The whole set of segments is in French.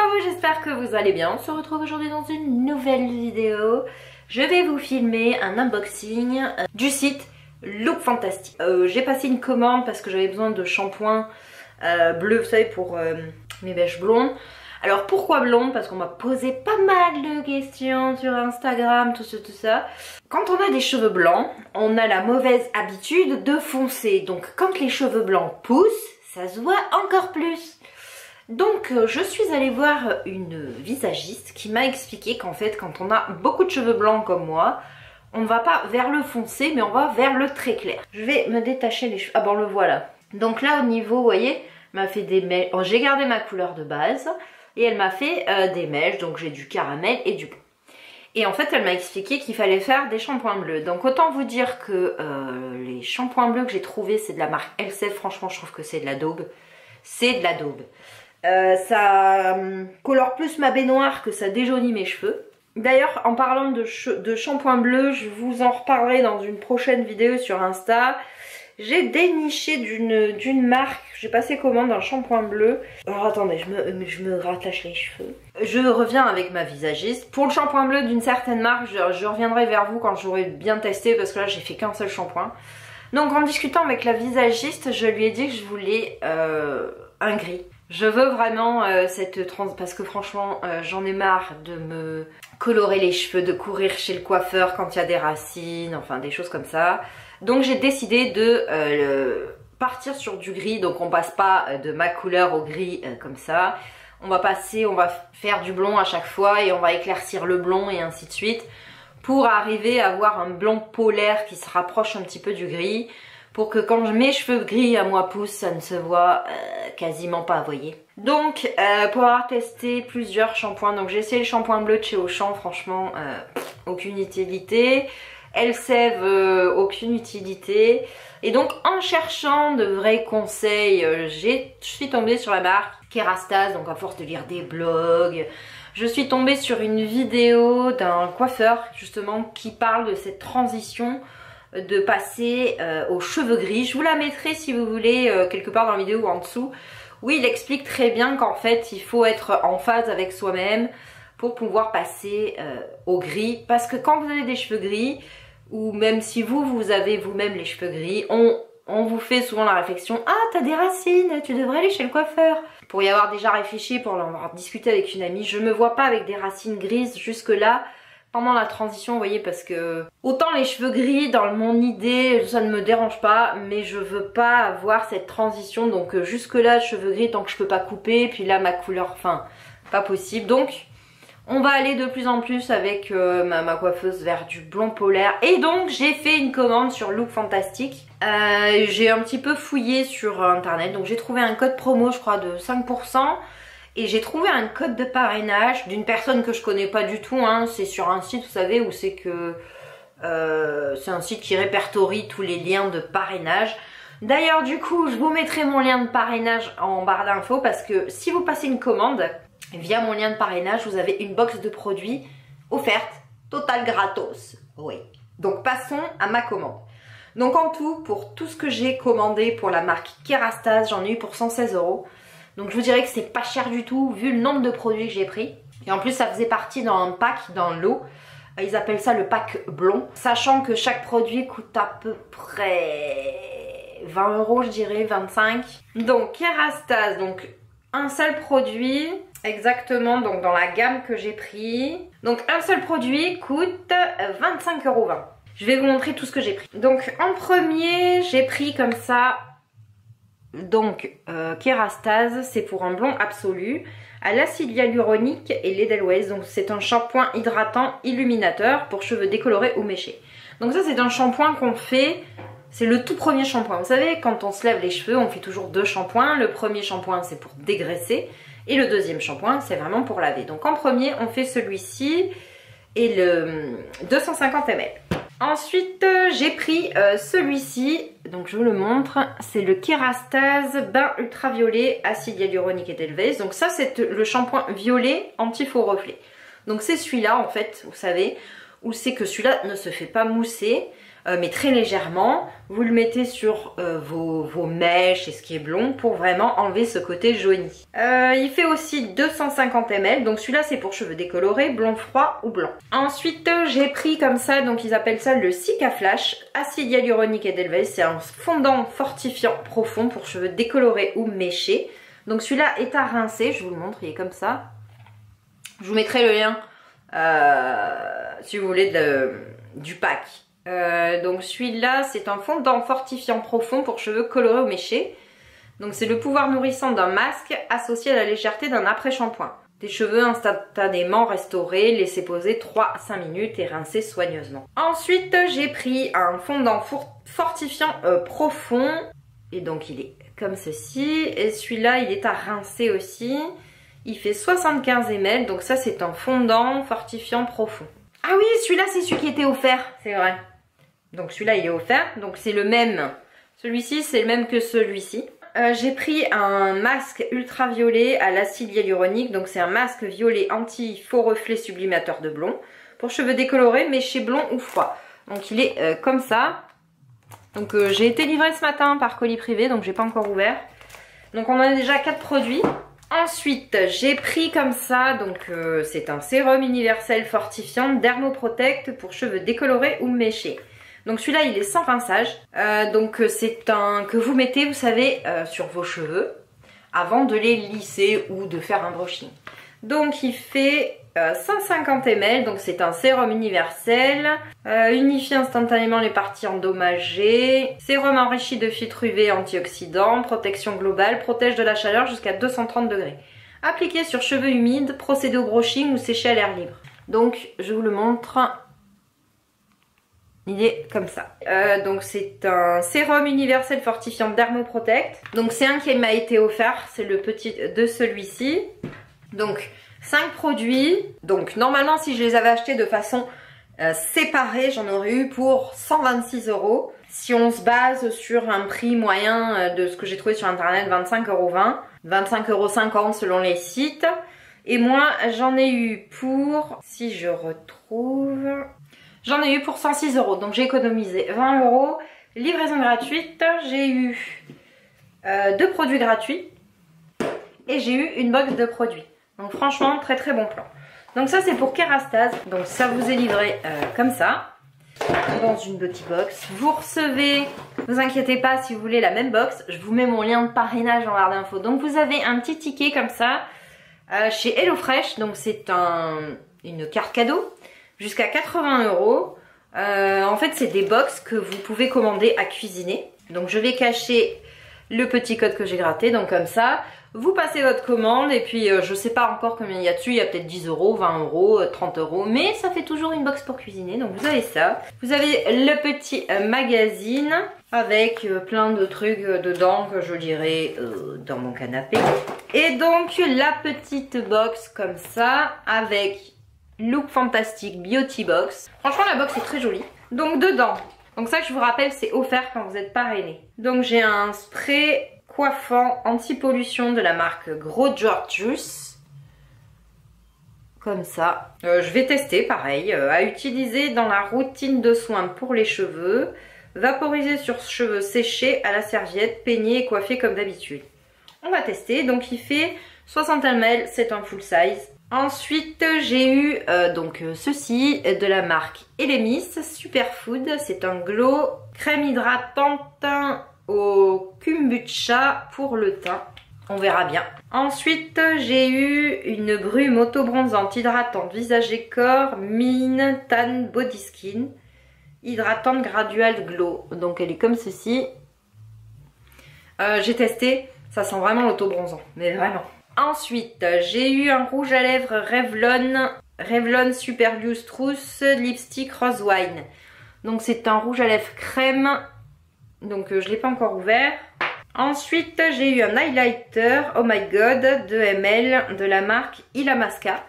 à vous, j'espère que vous allez bien. On se retrouve aujourd'hui dans une nouvelle vidéo. Je vais vous filmer un unboxing du site Look Fantastic. J'ai passé une commande parce que j'avais besoin de shampoing bleu, vous savez, pour mes mèches blondes. Alors pourquoi blonde? Parce qu'on m'a posé pas mal de questions sur Instagram, tout ça. Quand on a des cheveux blancs, on a la mauvaise habitude de foncer. Donc quand les cheveux blancs poussent, ça se voit encore plus. Donc je suis allée voir une visagiste qui m'a expliqué qu'en fait quand on a beaucoup de cheveux blancs comme moi, on ne va pas vers le foncé mais on va vers le très clair. Je vais me détacher les cheveux. Ah bon, le voilà. Donc là au niveau, vous voyez, m'a fait des mèches. Oh, j'ai gardé ma couleur de base et elle m'a fait des mèches. Donc j'ai du caramel et du bleu. Et en fait elle m'a expliqué qu'il fallait faire des shampoings bleus. Donc autant vous dire que les shampoings bleus que j'ai trouvés c'est de la marque Elseve. Franchement je trouve que c'est de la daube. C'est de la daube. Ça colore plus ma baignoire que ça déjaunit mes cheveux. D'ailleurs en parlant de shampoing bleu, je vous en reparlerai dans une prochaine vidéo sur Insta. J'ai déniché d'une marque, j'ai passé commande d'un shampoing bleu. Alors attendez, je me rattache les cheveux. Je reviens avec ma visagiste. Pour le shampoing bleu d'une certaine marque, je reviendrai vers vous quand j'aurai bien testé parce que là j'ai fait qu'un seul shampoing. Donc en discutant avec la visagiste, je lui ai dit que je voulais un gris. Je veux vraiment cette parce que franchement j'en ai marre de me colorer les cheveux, de courir chez le coiffeur quand il y a des racines, enfin des choses comme ça. Donc j'ai décidé de partir sur du gris, donc on passe pas de ma couleur au gris comme ça. On va faire du blond à chaque fois et on va éclaircir le blond et ainsi de suite pour arriver à avoir un blond polaire qui se rapproche un petit peu du gris. Pour que quand mes cheveux gris à moi poussent, ça ne se voit quasiment pas, vous voyez. Donc, pour avoir testé plusieurs shampoings, donc j'ai essayé le shampoing bleu de chez Auchan, franchement, aucune utilité. Elseve, aucune utilité. Et donc, en cherchant de vrais conseils, je suis tombée sur la marque Kerastase, donc à force de lire des blogs, je suis tombée sur une vidéo d'un coiffeur, justement, qui parle de cette transition de passer aux cheveux gris. Je vous la mettrai si vous voulez quelque part dans la vidéo ou en dessous, où il explique très bien qu'en fait il faut être en phase avec soi-même pour pouvoir passer au gris, parce que quand vous avez des cheveux gris, ou même si vous avez vous-même les cheveux gris, on vous fait souvent la réflexion: ah t'as des racines, tu devrais aller chez le coiffeur. Pour y avoir déjà réfléchi, pour en avoir discuté avec une amie, je me vois pas avec des racines grises jusque là pendant la transition, vous voyez, parce que autant les cheveux gris dans mon idée ça ne me dérange pas, mais je veux pas avoir cette transition. Donc jusque là cheveux gris tant que je peux pas couper, puis là ma couleur, enfin pas possible. Donc on va aller de plus en plus avec ma coiffeuse vers du blond polaire. Et donc j'ai fait une commande sur Look Fantastic. J'ai un petit peu fouillé sur internet, donc j'ai trouvé un code promo je crois de 5%. Et j'ai trouvé un code de parrainage d'une personne que je connais pas du tout, hein. C'est sur un site, vous savez, où c'est que c'est un site qui répertorie tous les liens de parrainage. D'ailleurs, du coup, je vous mettrai mon lien de parrainage en barre d'infos, parce que si vous passez une commande via mon lien de parrainage, vous avez une box de produits offerte, total gratos. Oui. Donc passons à ma commande. Donc en tout, pour tout ce que j'ai commandé pour la marque Kerastase, j'en ai eu pour 116 €. Donc je vous dirais que c'est pas cher du tout vu le nombre de produits que j'ai pris. Et en plus ça faisait partie dans un pack, dans l'eau. Ils appellent ça le pack blond. Sachant que chaque produit coûte à peu près 20 € je dirais, 25. Donc Kerastase, donc un seul produit exactement, donc dans la gamme que j'ai pris. Donc un seul produit coûte 25,20 €. Je vais vous montrer tout ce que j'ai pris. Donc en premier j'ai pris comme ça. Donc Kerastase, c'est pour un blond absolu à l'acide hyaluronique et l'Edelweiss. Donc c'est un shampoing hydratant illuminateur pour cheveux décolorés ou méchés. Donc ça c'est un shampoing qu'on fait, c'est le tout premier shampoing. Vous savez, quand on se lève les cheveux, on fait toujours deux shampoings. Le premier shampoing c'est pour dégraisser et le deuxième shampoing c'est vraiment pour laver. Donc en premier on fait celui-ci et le 250 ml. Ensuite j'ai pris celui-ci, donc je vous le montre, c'est le Kerastase bain ultraviolet acide hyaluronique et Edelweiss. Donc ça c'est le shampoing violet anti-faux reflet. Donc c'est celui-là en fait, vous savez, où c'est que celui-là ne se fait pas mousser, mais très légèrement. Vous le mettez sur vos mèches et ce qui est blond pour vraiment enlever ce côté jauni. Il fait aussi 250 ml, donc celui-là c'est pour cheveux décolorés, blond froid ou blanc. Ensuite j'ai pris comme ça, donc ils appellent ça le Cica Flash, acide hyaluronique et Edelweiss, c'est un fondant fortifiant profond pour cheveux décolorés ou méchés. Donc celui-là est à rincer, je vous le montre, il est comme ça. Je vous mettrai le lien si vous voulez du pack. Donc celui-là c'est un fondant fortifiant profond pour cheveux colorés ou méchés. Donc c'est le pouvoir nourrissant d'un masque associé à la légèreté d'un après-shampoing. Des cheveux instantanément restaurés, laissez poser 3 à 5 minutes et rincer soigneusement. Ensuite j'ai pris un fondant fortifiant profond. Et donc il est comme ceci. Et celui-là il est à rincer aussi. Il fait 75 ml. Donc ça c'est un fondant fortifiant profond. Ah oui, celui-là c'est celui qui était offert, c'est vrai. Donc celui-là il est offert, donc c'est le même. Celui-ci c'est le même que celui-ci. J'ai pris un masque ultraviolet à l'acide hyaluronique. Donc c'est un masque violet anti-faux reflet sublimateur de blond. Pour cheveux décolorés, méchés blonds ou froids. Donc il est comme ça. Donc j'ai été livré ce matin par colis privé, donc j'ai pas encore ouvert. Donc on a déjà 4 produits. Ensuite j'ai pris comme ça, donc c'est un sérum universel fortifiant Dermoprotect pour cheveux décolorés ou méchés. Donc celui-là il est sans rinçage, donc c'est un que vous mettez, vous savez, sur vos cheveux avant de les lisser ou de faire un brushing. Donc il fait 150 ml, donc c'est un sérum universel, unifie instantanément les parties endommagées, sérum enrichi de filtres UV antioxydants, protection globale, protège de la chaleur jusqu'à 230 degrés. Appliqué sur cheveux humides, procédé au brushing ou séché à l'air libre. Donc je vous le montre. Il est comme ça. Donc c'est un sérum universel fortifiant Dermoprotect. Donc c'est un qui m'a été offert, c'est le petit de celui-ci. Donc 5 produits. Donc normalement si je les avais achetés de façon séparée, j'en aurais eu pour 126 €. Si on se base sur un prix moyen de ce que j'ai trouvé sur internet, 25,20 €, 25,50 € selon les sites. Et moi j'en ai eu pour, si je retrouve... J'en ai eu pour 106 €, donc j'ai économisé 20 €. Livraison gratuite, j'ai eu 2 produits gratuits et j'ai eu une box de produits. Donc franchement, très très bon plan. Donc ça c'est pour Kérastase, donc ça vous est livré comme ça, dans une petite box. Vous recevez, ne vous inquiétez pas si vous voulez la même box, je vous mets mon lien de parrainage en barre d'infos. Donc vous avez un petit ticket comme ça chez HelloFresh, donc c'est une carte cadeau. Jusqu'à 80 €. En fait, c'est des box que vous pouvez commander à cuisiner. Donc, je vais cacher le petit code que j'ai gratté. Donc, comme ça, vous passez votre commande. Et puis, je sais pas encore combien il y a dessus. Il y a peut-être 10 €, 20 €, 30 €. Mais ça fait toujours une box pour cuisiner. Donc, vous avez ça. Vous avez le petit magazine avec plein de trucs dedans que je lirai dans mon canapé. Et donc, la petite box comme ça avec... Look Fantastic Beauty Box. Franchement la box est très jolie. Donc dedans, donc ça je vous rappelle c'est offert quand vous êtes parrainé. Donc j'ai un spray coiffant anti-pollution de la marque Grow Gorgeous. Comme ça. Je vais tester pareil. À utiliser dans la routine de soins pour les cheveux. Vaporiser sur cheveux séchés à la serviette, peigner et coiffer comme d'habitude. On va tester. Donc il fait 60 ml, c'est un full size. Ensuite j'ai eu ceci de la marque Elemis Superfood, c'est un glow crème hydratante au kombucha pour le teint, on verra bien. Ensuite j'ai eu une brume auto-bronzante hydratante visage et corps Mine Tan Body Skin hydratante gradual glow, donc elle est comme ceci. J'ai testé, ça sent vraiment l'auto-bronzant, mais vraiment. Ensuite, j'ai eu un rouge à lèvres Revlon Super Lustrous Lipstick Rose Wine. Donc c'est un rouge à lèvres crème. Donc je ne l'ai pas encore ouvert. Ensuite, j'ai eu un highlighter Oh My God de ml de la marque Illamasqua.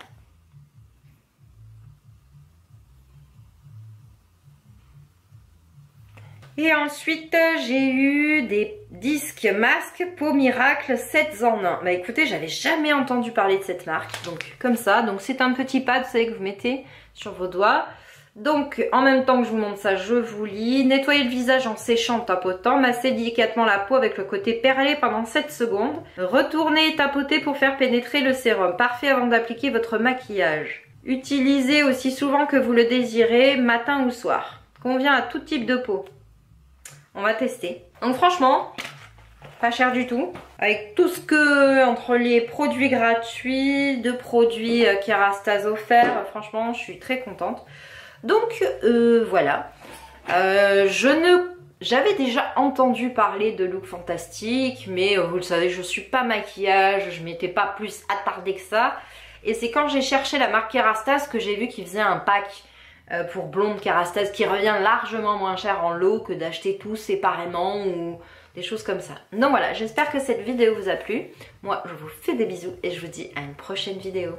Et ensuite, j'ai eu des disques masques Peau Miracle 7 en 1. Bah écoutez, j'avais jamais entendu parler de cette marque. Donc comme ça, donc c'est un petit pad, vous savez, que vous mettez sur vos doigts. Donc en même temps que je vous montre ça, je vous lis. Nettoyez le visage en séchant, en tapotant. Massez délicatement la peau avec le côté perlé pendant 7 secondes. Retournez et tapotez pour faire pénétrer le sérum. Parfait avant d'appliquer votre maquillage. Utilisez aussi souvent que vous le désirez, matin ou soir. Convient à tout type de peau. On va tester. Donc franchement, pas cher du tout. Avec tout ce que, entre les produits gratuits, de produits Kérastase offerts, franchement, je suis très contente. Donc voilà. J'avais déjà entendu parler de Look Fantastic, mais vous le savez, je suis pas maquillage, je m'étais pas plus attardée que ça. Et c'est quand j'ai cherché la marque Kérastase que j'ai vu qu'ils faisaient un pack pour blonde Kérastase qui revient largement moins cher en lot que d'acheter tout séparément ou des choses comme ça. Donc voilà, j'espère que cette vidéo vous a plu. Moi, je vous fais des bisous et je vous dis à une prochaine vidéo.